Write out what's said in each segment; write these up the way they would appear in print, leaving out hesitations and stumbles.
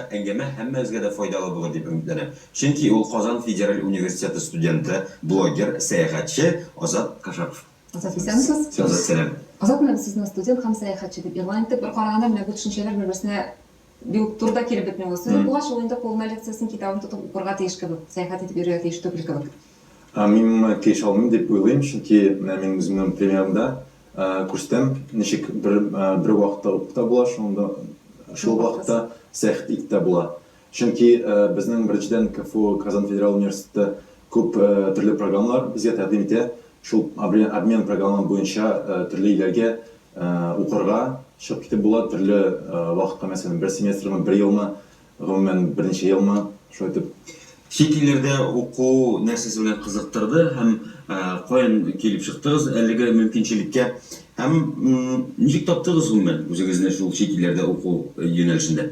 Әңгәмә һәммәгезгә дә файдалы булыр дип өмитләнәм. Чөнки ул Казан Федераль университеты студенты, блогер, сәяхәтче Азат Кашапов. Азат, исәнмесез? Азат, сәлам. Азат, менә сезне студент һәм сәяхәтче дип игълан итеп, бер караганда менә бу төшенчәләр бер-берсенә бик турыда килеп бетмәгән. Сез булгач ул инде кулына лекциясын, китабын тотып укырга тиеш кебек, сәяхәт итеп йөрергә тиеш түгел кебек. Мин кеш алмыйм дип уйлыйм, чөнки менә мин үземнең премиямда күрсәтәм, ничек бер вакытта укыта була, шул вакытта сәяхәт итә була. Чөнки безнең беренчедән КФУ Казан Федераль университеты күп төрле программалар безгә тәкъдим итә. Шул обмен программалары буенча төрле илләргә укырга чыгып китеп була, төрле вакытка, мәсәлән, бер семестрмы, бер елмы, гомумән берничә елмы, шулай итеп. Чит илләрдә уку нәрсәсе белән кызыктырды һәм каян килеп чыктыгыз әлеге мөмкинчелеккә һәм ничек таптыгыз гомумән үзегезне шул чит илләрдә уку юнәлешендә?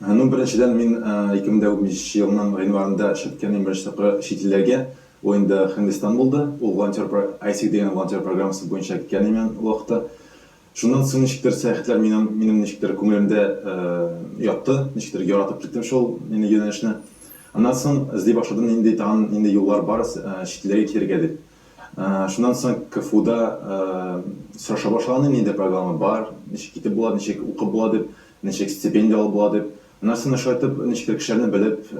Беренчедән мин 2015 елның январында чыкканым беренче тапкыр чит илләргә. Ул инде Һиндстан булды. Ул волонтер IC дигән волонтер программасы буенча киткәнем мен вакытта. Шуннан соң ничектер сәяхәтләр минем ничектер күңелемдә ятты, ничектер яратып киттем шул мине юнәлешне. Аннан соң эзли башладым, инде юллар бар чит илләргә китәргә дип. Шуннан соң КФУда сораша башлаганым, инде программа бар, ничек китеп була, ничек укып була дип, ничек стипендия алып була дип. Аннан соң шайтып, ничек кешеләрне белеп,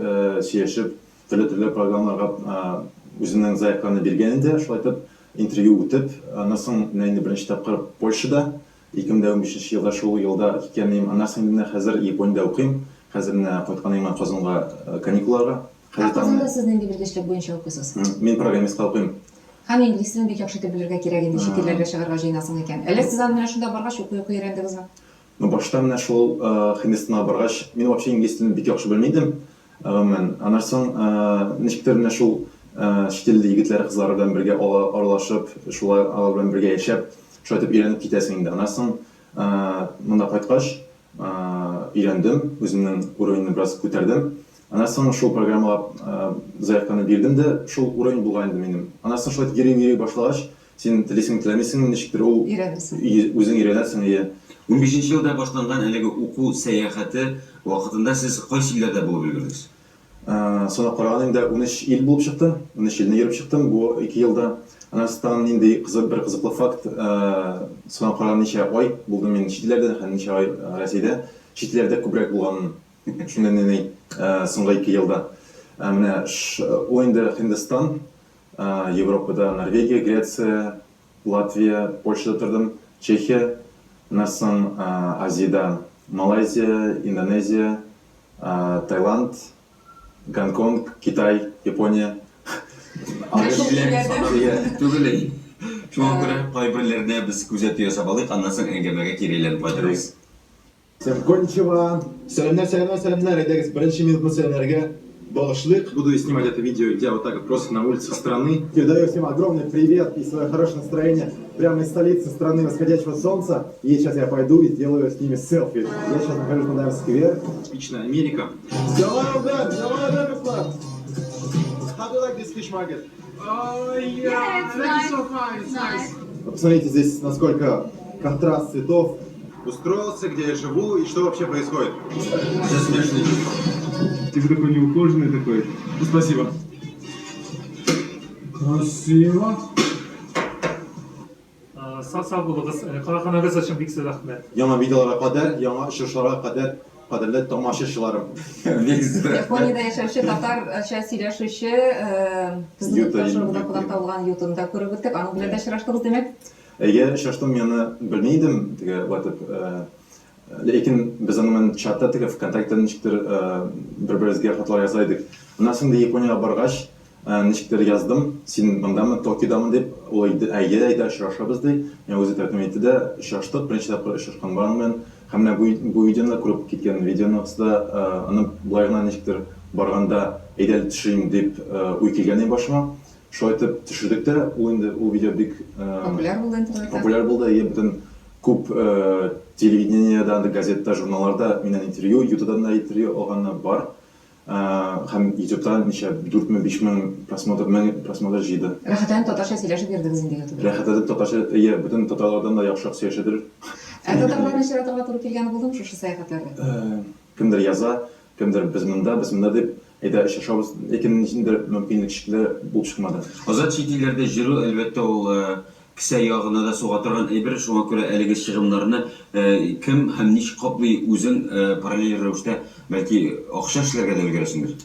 сөйләшеп, төрле программаларга үземнең заявканы биргән инде, шулайтып интервью үтеп, аннан соң инде беренче тапкыр Польшада 2015 елда шул елда киткәнем. Аннан соң инде хәзер Япониядә укыйм. Хәзер менә кайтканым Казанга каникулларга. Казанда сез нинди белгечлек буенча укыйсыз? Мин программистка укыйм. Һәм инглиз телен бик яхшы итеп белергә кирәк инде, чит илләргә чыгарга җыенасың икән. Әле сез аны менә шунда баргач уку өйрәндегезме? Башта менә шул Һиндстанга баргач, мин вообще инглиз телен бик яхшы белмидем. Аннан соң ничектер менә шул чит ил егетләре, кызлары белән бергә аралашып, шулай алар белән бергә яшәп, шулай итеп өйрәнеп китәсең инде. Аннан соң монда кайткач өйрәндем, үземнең уровеньны бераз күтәрдем. Аннан соң шул программага заявканы бирдем дә, шул уровень булган инде минем. Аннан соң шулай йөри башлагач, син телисең, теләмисең, ничектер ул үзең өйрәнәсең. 15 елда башланган әлеге уку сәяхәте вакытында сез кайсы илләрдә булып өлгердегез? Сона караганымда 13 ил булып чыкты. 13 илне йөреп чыктым бу 2 елда. Аннан соң инде бер кызыклы факт, сона караган ничә ай булды мин чит илләрдә, һәм ничә ай Россиядә. Чит илләрдә күбрәк булган шундый соңгы 2 елда. Менә ул инде Һиндстан, Европада Норвегия, Греция, Латвия, Польшада тордым, Чехия, аннан соң Азиядә Малайзия, Индонезия, Таиланд, Гонконг, Китай, Япония. Түгел. Шуңа күрә кайберләренә без күзәтү ясап алыйк, аннан соң әңгәмәгә кирәйләнеп кайтабыз. Всем кончево. Сәламнәр, әйдәгез, беренче минутны сәламнәргә багышлыйк. Буду снимать это видео, идя вот так просто на улицах страны. Передаю всем огромный привет и свое хорошее настроение прямо из столицы страны восходящего солнца. И сейчас я пойду и сделаю с ними селфи. Я сейчас нахожусь на Таймс-сквер. Типичная Америка. Well done, Ruslan. How do you like this fish market? Oh yeah, it's nice. So fun. It's nice. Посмотрите здесь, насколько контраст цветов. Устроился, где я живу и что вообще происходит. Все смешно. Ты такой неухоженный такой. Ну, спасибо. Красиво. Sağ bulunuz. Kalkanınız için büyük rahmet. Яңа видеоларга кадәр, яңа очышларга кадәр, кадерле тамашачыларым. Япониядә яшәүче татарча сөйләшүче безнең ташыбызда кудан табылган ютында күреп үттек. Аның белән дә очраштыгыз димәк? Әгәр очраштым, яны белмидем, теге ватып. Ләкин без аның чатта, теге ВКонтакте ничектер бер-беребезгә хатлар язайдык. Аннан соң Япониягә баргач, ничектер яздым, син мондамы, Токиодамы дип, ул әйдә очрашабыз ди. Мен үзе тәкъдим итте дә, очраштык, беренче тапкыр очрашкан барам мен. Һәм менә бу видеоны күреп киткән видеоны кысда, аны булай гына ничектер барганда әйдә төшим дип уй килгән башыма. Шулай итеп төшердек тә, ул видео бик Популяр булды интернетта. Популяр булды, бөтен күп телевидениедә, газетта, журналларда миннән интервью, ютубтан да интервью алганы бар. Һәм ютубта ничә 4000-5000 просмотр җыйды. Рәхәтләнеп татарча сөйләшеп йөрдегез инде ютубта. Рәхәтләнеп татарча, бөтен татарлардан да яхшырак сөйләшәдер. Татарларны очратырга туры килгән булдымы шушы сәяхәтләрдә? Кемдер яза, кемдер без монда дип әйдә шашабыз икенчендер мөмкинлек шикелле булып чыкмады. Азат чит илләрдә йөрү әлбәттә ул кесә ягына да суга торган әйбер, шуңа күрә әлеге чыгымнарны кем һәм ничек каплый үзең параллель рәвештә бәлки акча эшләргә дә өлгерәсеңдер.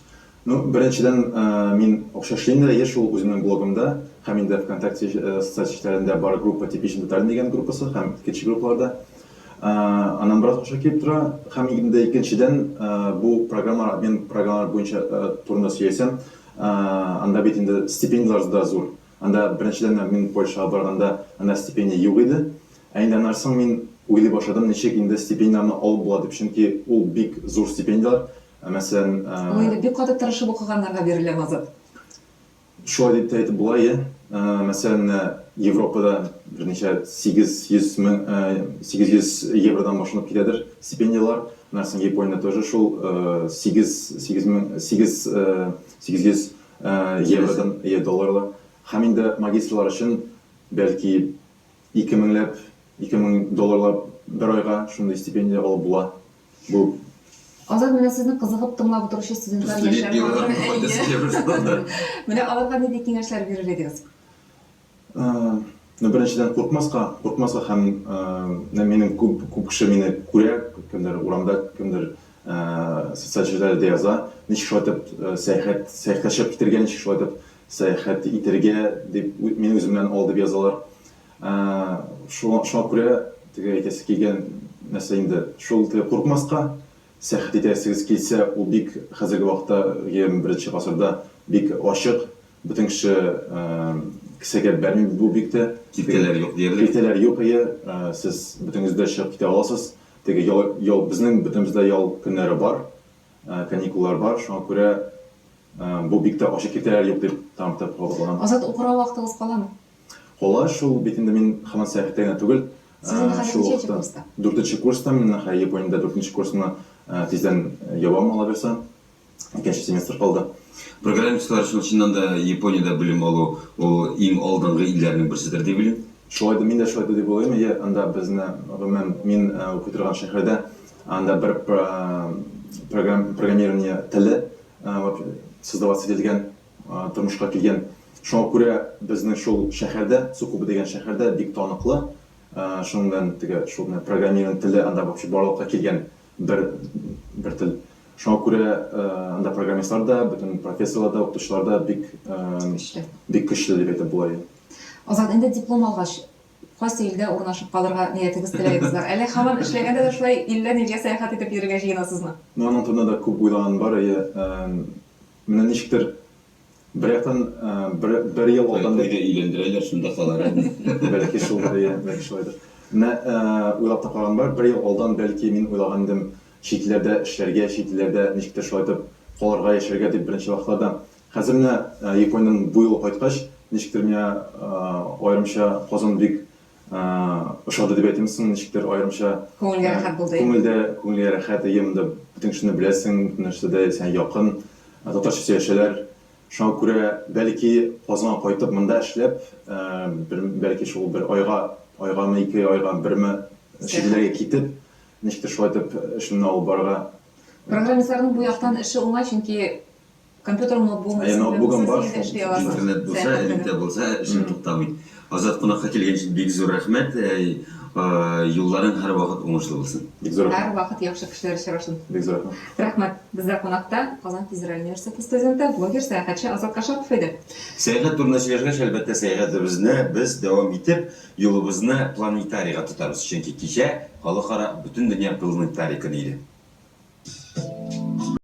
Ну, беренчедән мин акча эшлим дә яшь ул үземнең блогымда һәм инде ВКонтакте социаль сетьләрендә бар группа типичный деталь дигән группасы һәм икенче группаларда. Аннан бераз акча килеп тора һәм инде икенчедән бу программалар буенча турында сөйләсәм, анда бит инде стипендиялар да зур. Анда беренчедән мин Польшага барганда анда стипендия юк иде. Инде аннан соң мин уйлый башладым, ничек инде стипендияны алып була дип, чөнки ул бик зур стипендиялар. Мәсәлән, Ул инде бик каты тырышып укыганнарга бирелә Азат. шулай дип әйтеп була. Мәсәлән, Европада берничә 800 евродан башланып китәдер стипендиялар. Аннан соң Япониядә тоже шул 800 евродан долларлар. Һәм инде магистрлар өчен бәлки 2000 долларлар бер айга шундый стипендия алып була. Бу Азат, менә сезне кызыгып тыңлап утыручы студентлар яшәр. Менә аларга нинди киңәшләр бирер идегез? Беренчедән куркмаска һәм минем күп кеше мине күрә, кемдер урамда, кемдер социаль җирдә яза, ничек шулай итеп сәяхәт китергән, ничек шулай итеп сәяхәт итәргә дип мине үземнән алып язалар. Шуңа күрә теге әйтәсе килгән нәрсә инде шул куркмаска сәяхәт итәсегез килсә, ул бик хәзерге вакытта 21 гасырда бик ачык, бөтен кеше кесәгә бәрми бу бик тә Китәләр юк диярлек. Китәләр юк, сез бөтенегез дә чыгып китә аласыз. Теге ял безнең бөтенебездә ял көннәре бар, каникуллар бар, шуңа күрә бу бик тә ачык китәләр юк дип тәмамлап калганам. Азат, укырга вакытыгыз каламы? Кала шул бит инде мин һаман сәяхәттә түгел. Сез инде хәзер ничәнче курста? 4-нче курста, мин Япониядә 4-нче курсны тиздән ябам ала берсә. Икенче семестр калды. Программистлар өчен чыннан да Япониядә белем алу ул иң алдынгы илләрнең берседер дип белим. Шулай да мин дә шулай дип уйлыйм. Анда безне гомумән мин укый торган шәһәрдә анда бер программирование теле создаваться ителгән, тормышка килгән. Шуңа күрә безнең шул шәһәрдә, Цукуба дигән шәһәрдә бик таныклы. Шуннан теге шул программирование теле анда вообще барлыкка килгән бер тел. Шуңа күрә анда программистлар да, бөтен профессорлар да, укытучылар да бик көчле дип әйтеп була. Азат, инде диплом алгач, кайсы илдә урнашып калырга ниятегез теләгегез бар? Әле һаман эшләгәндә дә шулай илләр илгә сәяхәт итеп йөрергә җыенасызмы? Аның турында да күп уйлаган бар. Менә ничектер бер яктан бер ел алдан Өйдә өйләндерәләр, шунда калар. бәлки шул бәлки шулайдыр. Менә уйлап та калган бар. Бер ел алдан бәлки мин уйлаган идем читләрдә эшләргә, читләрдә ничектер шулай итеп калырга, яшәргә дип беренче вакытларда. Хәзер менә Япониядән бу ел кайткач, ничектер менә аерымча Казан бик ошады дип әйтәмсең, ничектер аерымча Күңелгә рәхәт булды. Күңелгә рәхәт, янда бөтен кешене беләсең, бөтен нәрсәдә сән якын, татарча сөйләшәләр. Шуңа күрә бәлки Казанга кайтып монда эшләп, бәлки шул бер айгамы, 2 айга, берме шәһәргә китеп, ничектер шулай итеп эшемне алып барырга. Программистларның бу яктан эше уңай, чөнки компьютер ноутбук ноутбугым бар. Интернет булса, элемтә булса, эшне туктамый. Азат кунакка килгән өчен бик зур рәхмәт. Юлларың һәр вакыт уңышлы булсын. Бик зур. Һәр вакыт яхшы кешеләр очрасын. Бик зур. Рәхмәт. Бездә кунакта Казан Федераль университеты студенты, блогер, сәяхәтче Азат Кашапов иде. Сәяхәт турында сөйләшкәч, әлбәттә сәяхәтебезне без дәвам итеп, юлыбызны планетарийга тотарбыз. Чөнки кичә халыкара бөтен дөнья планетарий көне иде.